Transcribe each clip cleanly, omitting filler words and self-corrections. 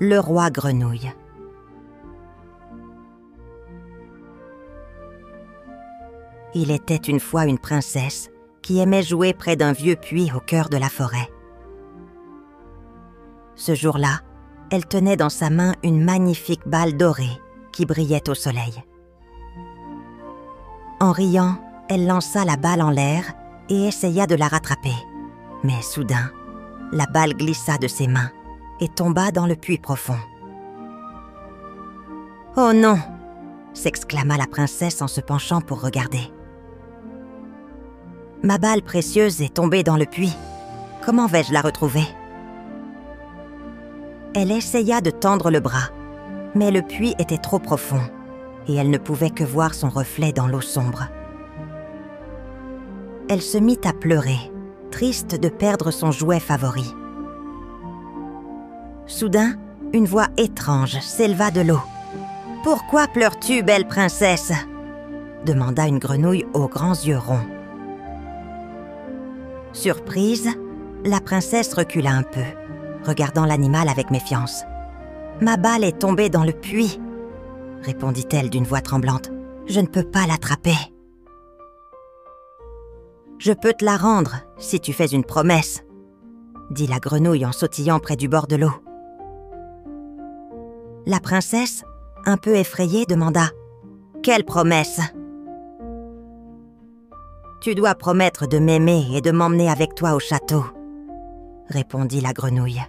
le roi Grenouille. Il était une fois une princesse qui aimait jouer près d'un vieux puits au cœur de la forêt. Ce jour-là, elle tenait dans sa main une magnifique balle dorée qui brillait au soleil. En riant, elle lança la balle en l'air et essaya de la rattraper. Mais soudain, la balle glissa de ses mains et tomba dans le puits profond. « Oh non !» s'exclama la princesse en se penchant pour regarder. « Ma balle précieuse est tombée dans le puits. Comment vais-je la retrouver ?» Elle essaya de tendre le bras, mais le puits était trop profond et elle ne pouvait que voir son reflet dans l'eau sombre. Elle se mit à pleurer, triste de perdre son jouet favori. Soudain, une voix étrange s'éleva de l'eau. « Pourquoi pleures-tu, belle princesse ?» demanda une grenouille aux grands yeux ronds. Surprise, la princesse recula un peu, regardant l'animal avec méfiance. « Ma balle est tombée dans le puits, » répondit-elle d'une voix tremblante. « Je ne peux pas l'attraper. »« Je peux te la rendre si tu fais une promesse, » dit la grenouille en sautillant près du bord de l'eau. La princesse, un peu effrayée, demanda « Quelle promesse ?»« Tu dois promettre de m'aimer et de m'emmener avec toi au château, » répondit la grenouille.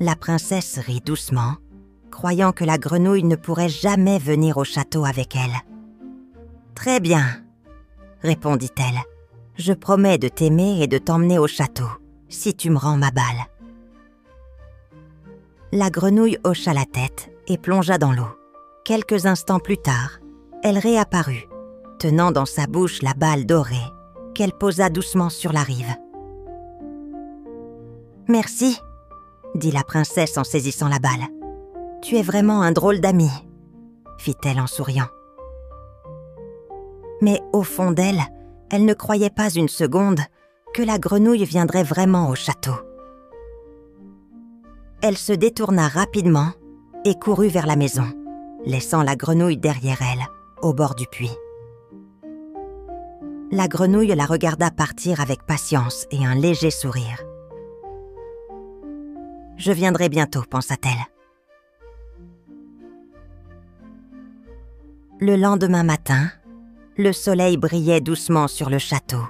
La princesse rit doucement, croyant que la grenouille ne pourrait jamais venir au château avec elle. « Très bien, » répondit-elle. « Je promets de t'aimer et de t'emmener au château, si tu me rends ma balle. » La grenouille hocha la tête et plongea dans l'eau. Quelques instants plus tard, elle réapparut, tenant dans sa bouche la balle dorée qu'elle posa doucement sur la rive. « Merci, » dit la princesse en saisissant la balle. « Tu es vraiment un drôle d'ami, » fit-elle en souriant. Mais au fond d'elle, elle ne croyait pas une seconde que la grenouille viendrait vraiment au château. Elle se détourna rapidement et courut vers la maison, laissant la grenouille derrière elle, au bord du puits. La grenouille la regarda partir avec patience et un léger sourire. « Je viendrai bientôt, » pensa-t-elle. Le lendemain matin, le soleil brillait doucement sur le château,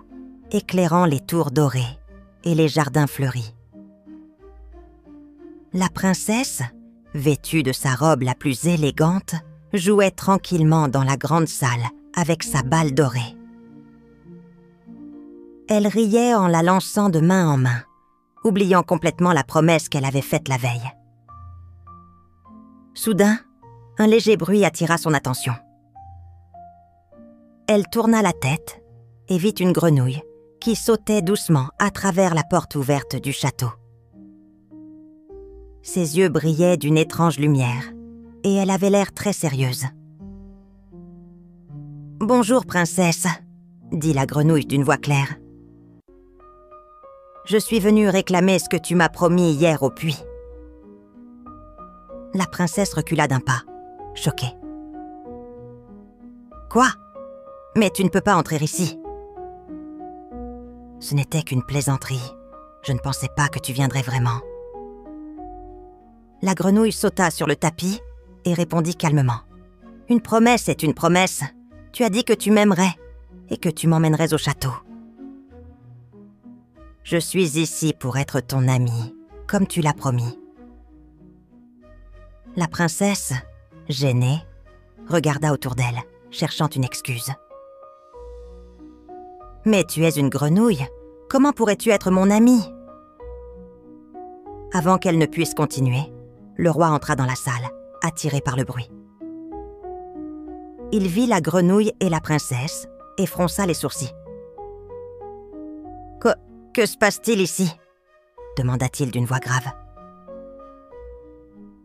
éclairant les tours dorées et les jardins fleuris. La princesse, vêtue de sa robe la plus élégante, jouait tranquillement dans la grande salle avec sa balle dorée. Elle riait en la lançant de main en main, oubliant complètement la promesse qu'elle avait faite la veille. Soudain, un léger bruit attira son attention. Elle tourna la tête et vit une grenouille qui sautait doucement à travers la porte ouverte du château. Ses yeux brillaient d'une étrange lumière et elle avait l'air très sérieuse. « Bonjour, princesse, » dit la grenouille d'une voix claire. « Je suis venue réclamer ce que tu m'as promis hier au puits. » La princesse recula d'un pas, choquée. « Quoi ? Mais tu ne peux pas entrer ici. » « Ce n'était qu'une plaisanterie. Je ne pensais pas que tu viendrais vraiment. » La grenouille sauta sur le tapis et répondit calmement. « Une promesse est une promesse. Tu as dit que tu m'aimerais et que tu m'emmènerais au château. Je suis ici pour être ton amie, comme tu l'as promis. » La princesse, gênée, regarda autour d'elle, cherchant une excuse. « Mais tu es une grenouille. Comment pourrais-tu être mon amie ?» Avant qu'elle ne puisse continuer, le roi entra dans la salle, attiré par le bruit. Il vit la grenouille et la princesse et fronça les sourcils. « Que se passe-t-il ici ?» demanda-t-il d'une voix grave.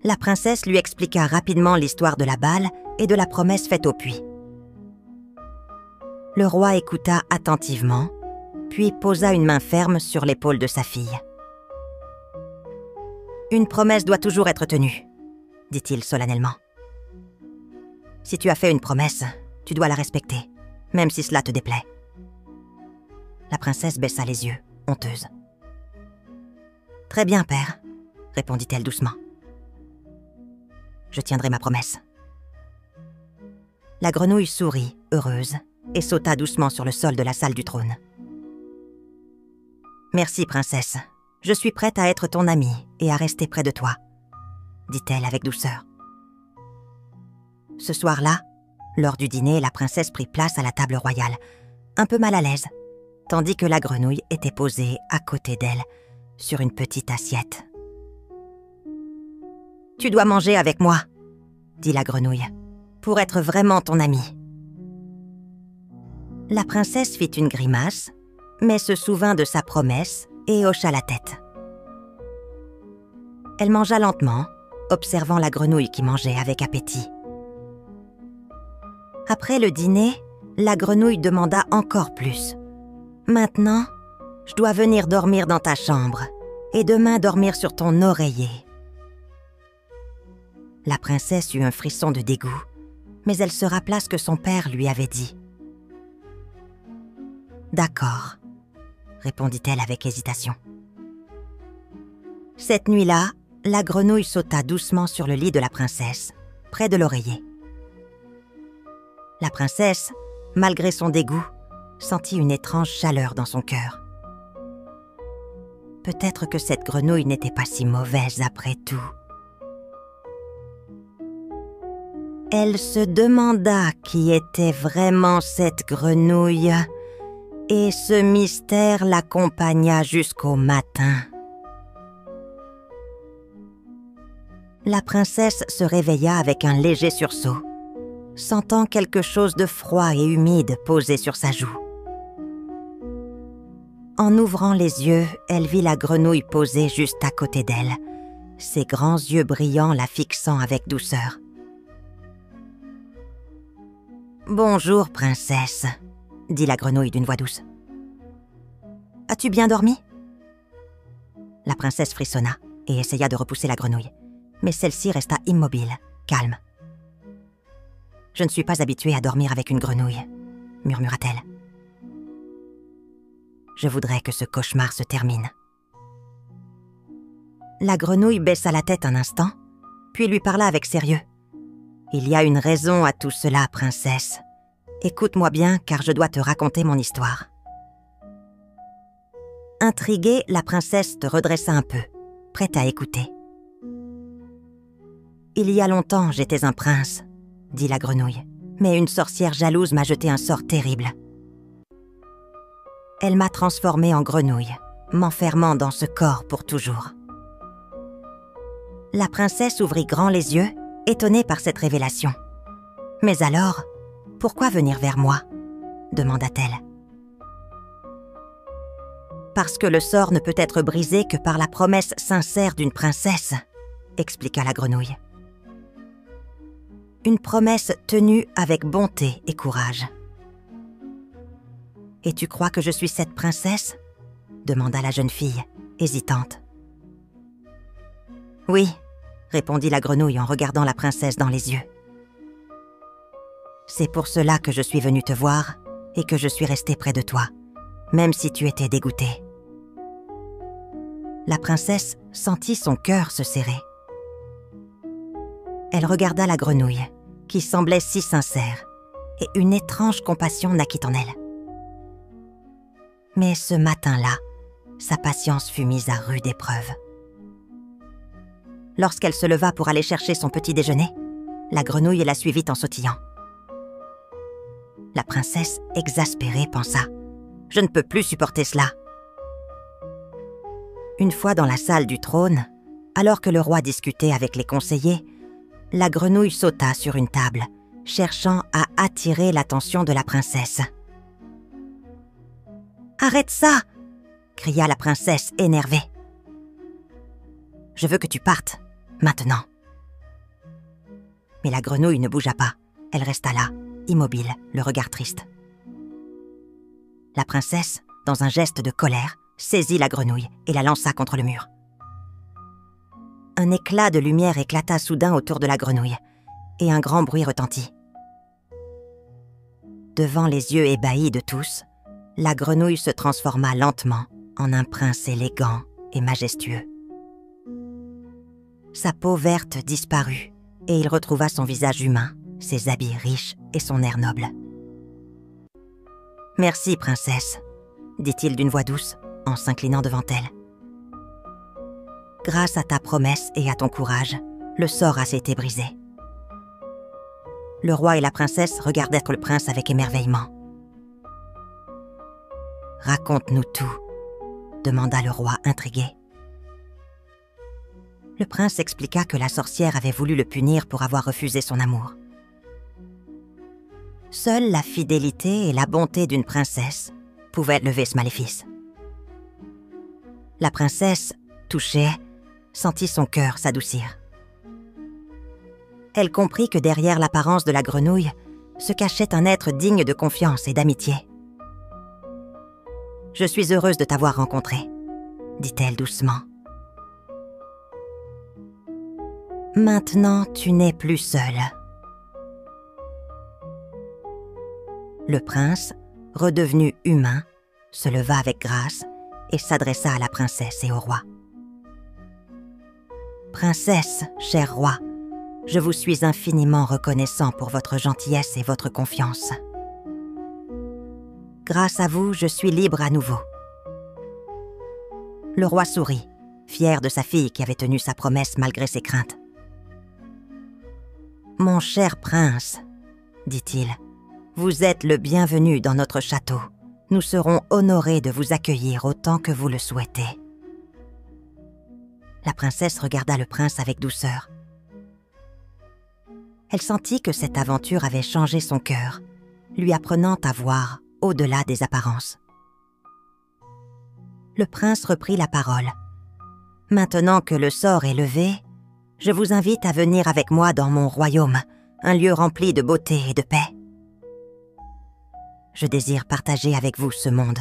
La princesse lui expliqua rapidement l'histoire de la balle et de la promesse faite au puits. Le roi écouta attentivement, puis posa une main ferme sur l'épaule de sa fille. Une promesse doit toujours être tenue, dit-il solennellement. Si tu as fait une promesse, tu dois la respecter, même si cela te déplaît. La princesse baissa les yeux, honteuse. Très bien, père, répondit-elle doucement. Je tiendrai ma promesse. La grenouille sourit, heureuse, et sauta doucement sur le sol de la salle du trône. Merci, princesse. Je suis prête à être ton amie et à rester près de toi, dit-elle avec douceur. Ce soir-là, lors du dîner, la princesse prit place à la table royale, un peu mal à l'aise, tandis que la grenouille était posée à côté d'elle, sur une petite assiette. « Tu dois manger avec moi, » dit la grenouille, « pour être vraiment ton amie. » La princesse fit une grimace, mais se souvint de sa promesse et hocha la tête. Elle mangea lentement, observant la grenouille qui mangeait avec appétit. Après le dîner, la grenouille demanda encore plus. « Maintenant, je dois venir dormir dans ta chambre et demain dormir sur ton oreiller. » La princesse eut un frisson de dégoût, mais elle se rappela ce que son père lui avait dit. « D'accord, » répondit-elle avec hésitation. Cette nuit-là, la grenouille sauta doucement sur le lit de la princesse, près de l'oreiller. La princesse, malgré son dégoût, sentit une étrange chaleur dans son cœur. Peut-être que cette grenouille n'était pas si mauvaise après tout. Elle se demanda qui était vraiment cette grenouille, et ce mystère l'accompagna jusqu'au matin. La princesse se réveilla avec un léger sursaut, sentant quelque chose de froid et humide posé sur sa joue. En ouvrant les yeux, elle vit la grenouille posée juste à côté d'elle, ses grands yeux brillants la fixant avec douceur. « Bonjour, princesse, » dit la grenouille d'une voix douce. « As-tu bien dormi ?» La princesse frissonna et essaya de repousser la grenouille, mais celle-ci resta immobile, calme. « Je ne suis pas habituée à dormir avec une grenouille, » murmura-t-elle. « Je voudrais que ce cauchemar se termine. » La grenouille baissa la tête un instant, puis lui parla avec sérieux. « Il y a une raison à tout cela, princesse. Écoute-moi bien, car je dois te raconter mon histoire. » Intriguée, la princesse te redressa un peu, prête à écouter. « Il y a longtemps, j'étais un prince, » dit la grenouille, « mais une sorcière jalouse m'a jeté un sort terrible. Elle m'a transformée en grenouille, m'enfermant dans ce corps pour toujours. » La princesse ouvrit grand les yeux, étonnée par cette révélation. « Mais alors, pourquoi venir vers moi ?» demanda-t-elle. « Parce que le sort ne peut être brisé que par la promesse sincère d'une princesse, » expliqua la grenouille. « Une promesse tenue avec bonté et courage. »« Et tu crois que je suis cette princesse ?» demanda la jeune fille, hésitante. « Oui, » répondit la grenouille en regardant la princesse dans les yeux. « C'est pour cela que je suis venue te voir et que je suis restée près de toi, même si tu étais dégoûtée. » La princesse sentit son cœur se serrer. Elle regarda la grenouille, qui semblait si sincère, et une étrange compassion naquit en elle. Mais ce matin-là, sa patience fut mise à rude épreuve. Lorsqu'elle se leva pour aller chercher son petit déjeuner, la grenouille la suivit en sautillant. La princesse, exaspérée, pensa « Je ne peux plus supporter cela. » Une fois dans la salle du trône, alors que le roi discutait avec les conseillers, la grenouille sauta sur une table, cherchant à attirer l'attention de la princesse. « Arrête ça !» cria la princesse énervée. « Je veux que tu partes, maintenant. » Mais la grenouille ne bougea pas. Elle resta là, immobile, le regard triste. La princesse, dans un geste de colère, saisit la grenouille et la lança contre le mur. un éclat de lumière éclata soudain autour de la grenouille, et un grand bruit retentit. Devant les yeux ébahis de tous, la grenouille se transforma lentement en un prince élégant et majestueux. Sa peau verte disparut, et il retrouva son visage humain, ses habits riches et son air noble. « Merci, princesse », dit-il d'une voix douce, en s'inclinant devant elle. « Grâce à ta promesse et à ton courage, le sort a été brisé. » Le roi et la princesse regardèrent le prince avec émerveillement. « Raconte-nous tout », demanda le roi intrigué. Le prince expliqua que la sorcière avait voulu le punir pour avoir refusé son amour. Seule la fidélité et la bonté d'une princesse pouvaient lever ce maléfice. La princesse, touchée, sentit son cœur s'adoucir. Elle comprit que derrière l'apparence de la grenouille se cachait un être digne de confiance et d'amitié. « Je suis heureuse de t'avoir rencontré, » dit-elle doucement. « Maintenant, tu n'es plus seule. » Le prince, redevenu humain, se leva avec grâce et s'adressa à la princesse et au roi. « Princesse, cher roi, je vous suis infiniment reconnaissant pour votre gentillesse et votre confiance. Grâce à vous, je suis libre à nouveau. » Le roi sourit, fier de sa fille qui avait tenu sa promesse malgré ses craintes. « Mon cher prince, dit-il, vous êtes le bienvenu dans notre château. Nous serons honorés de vous accueillir autant que vous le souhaitez. » La princesse regarda le prince avec douceur. Elle sentit que cette aventure avait changé son cœur, lui apprenant à voir au-delà des apparences. Le prince reprit la parole. « Maintenant que le sort est levé, je vous invite à venir avec moi dans mon royaume, un lieu rempli de beauté et de paix. Je désire partager avec vous ce monde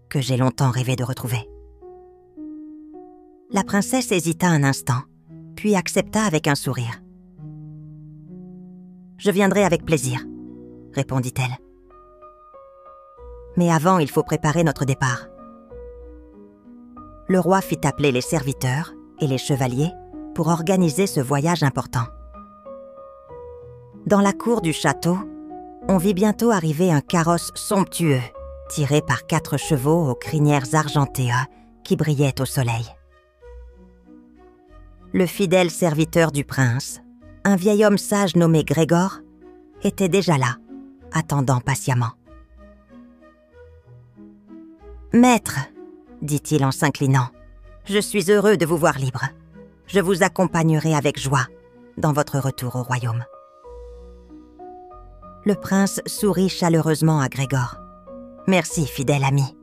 que j'ai longtemps rêvé de retrouver. » La princesse hésita un instant, puis accepta avec un sourire. « Je viendrai avec plaisir, » répondit-elle. « Mais avant, il faut préparer notre départ. » Le roi fit appeler les serviteurs et les chevaliers pour organiser ce voyage important. Dans la cour du château, on vit bientôt arriver un carrosse somptueux, tiré par 4 chevaux aux crinières argentées qui brillaient au soleil. Le fidèle serviteur du prince, un vieil homme sage nommé Grégor, était déjà là, attendant patiemment. « Maître, » dit-il en s'inclinant, « je suis heureux de vous voir libre. Je vous accompagnerai avec joie dans votre retour au royaume. » Le prince sourit chaleureusement à Grégor. « Merci, fidèle ami, »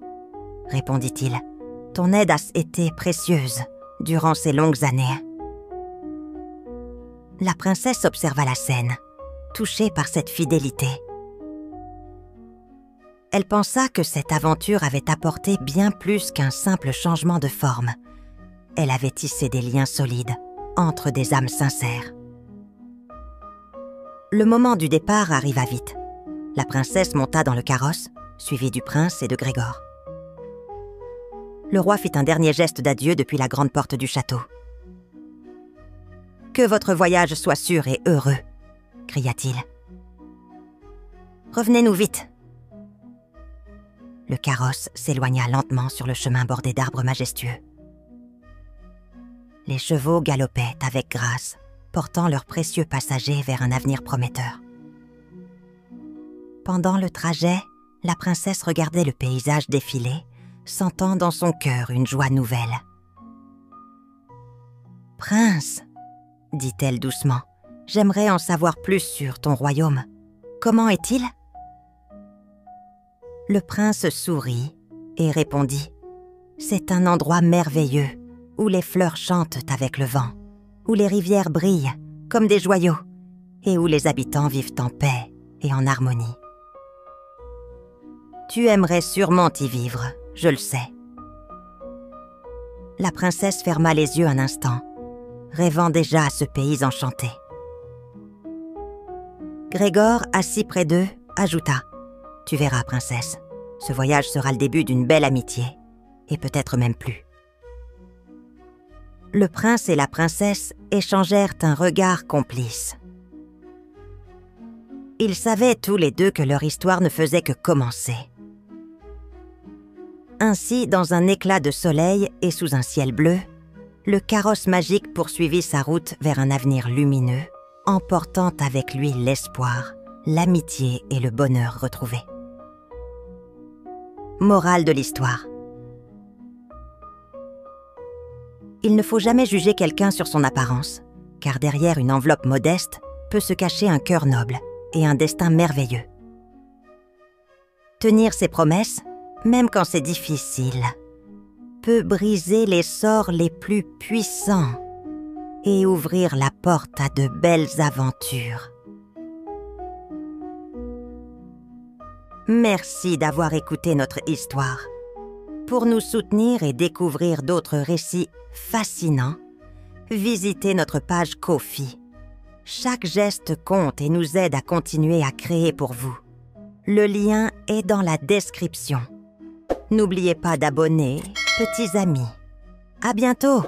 répondit-il. « Ton aide a été précieuse durant ces longues années. » La princesse observa la scène, touchée par cette fidélité. Elle pensa que cette aventure avait apporté bien plus qu'un simple changement de forme. Elle avait tissé des liens solides entre des âmes sincères. Le moment du départ arriva vite. La princesse monta dans le carrosse, suivie du prince et de Grégor. Le roi fit un dernier geste d'adieu depuis la grande porte du château. « Que votre voyage soit sûr et heureux !» cria-t-il. « Revenez-nous vite !» Le carrosse s'éloigna lentement sur le chemin bordé d'arbres majestueux. Les chevaux galopaient avec grâce, portant leurs précieux passagers vers un avenir prometteur. Pendant le trajet, la princesse regardait le paysage défiler, sentant dans son cœur une joie nouvelle. « Prince, » dit-elle doucement, « j'aimerais en savoir plus sur ton royaume. Comment est-il » Le prince sourit et répondit « C'est un endroit merveilleux, où les fleurs chantent avec le vent, où les rivières brillent comme des joyaux, et où les habitants vivent en paix et en harmonie. Tu aimerais sûrement y vivre, je le sais. » La princesse ferma les yeux un instant, rêvant déjà à ce pays enchanté. Grégor, assis près d'eux, ajouta « Tu verras, princesse, ce voyage sera le début d'une belle amitié, et peut-être même plus. » Le prince et la princesse échangèrent un regard complice. Ils savaient tous les deux que leur histoire ne faisait que commencer. Ainsi, dans un éclat de soleil et sous un ciel bleu, le carrosse magique poursuivit sa route vers un avenir lumineux, emportant avec lui l'espoir, l'amitié et le bonheur retrouvés. Morale de l'histoire. Il ne faut jamais juger quelqu'un sur son apparence, car derrière une enveloppe modeste peut se cacher un cœur noble et un destin merveilleux. Tenir ses promesses, même quand c'est difficile, peut briser les sorts les plus puissants et ouvrir la porte à de belles aventures. Merci d'avoir écouté notre histoire. Pour nous soutenir et découvrir d'autres récits fascinants, visitez notre page Ko-fi. Chaque geste compte et nous aide à continuer à créer pour vous. Le lien est dans la description. N'oubliez pas d'abonner, petits amis. À bientôt!